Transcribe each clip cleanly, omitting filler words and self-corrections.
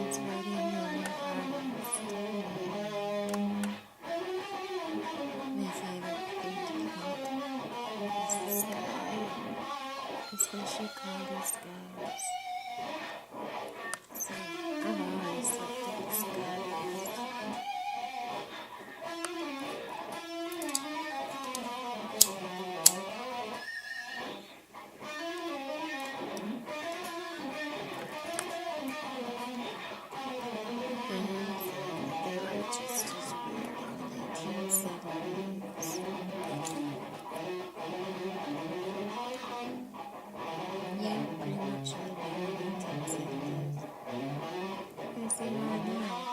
it's writing on your heart. My favorite paint is the sky, especially cloudy skies. So I've always looked at the sky. They were just as weird when they can't see the leaves. Yeah, pretty much living in Texas. As they are now.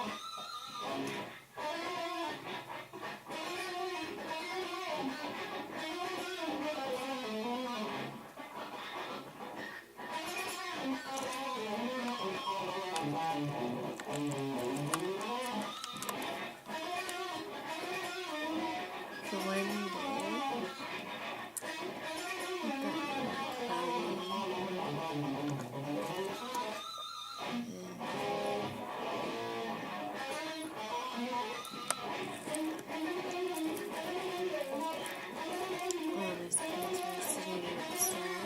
For one day, it got really cloudy. All these kids were sitting outside.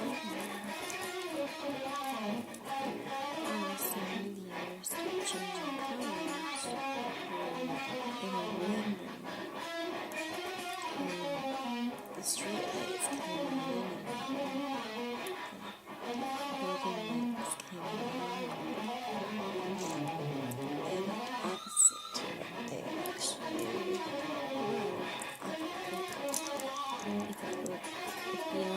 All of a sudden, the air started changing colors. In a wind, and the street lights came on. Building lights came on. They looked opposite to what they actually were. If you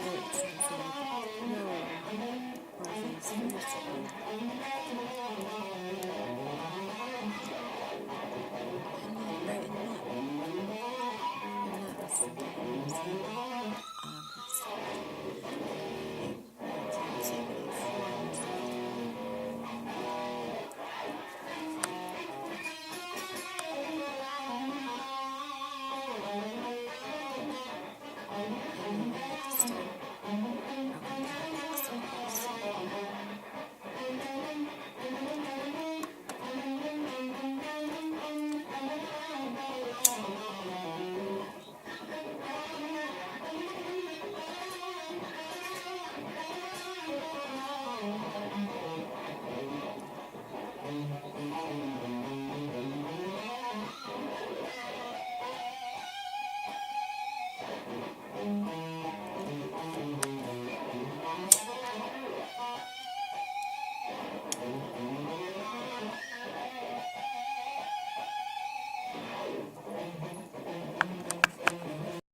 lights inside the road or vice versa. And they brightened up. And that was sometimes in August in 1974.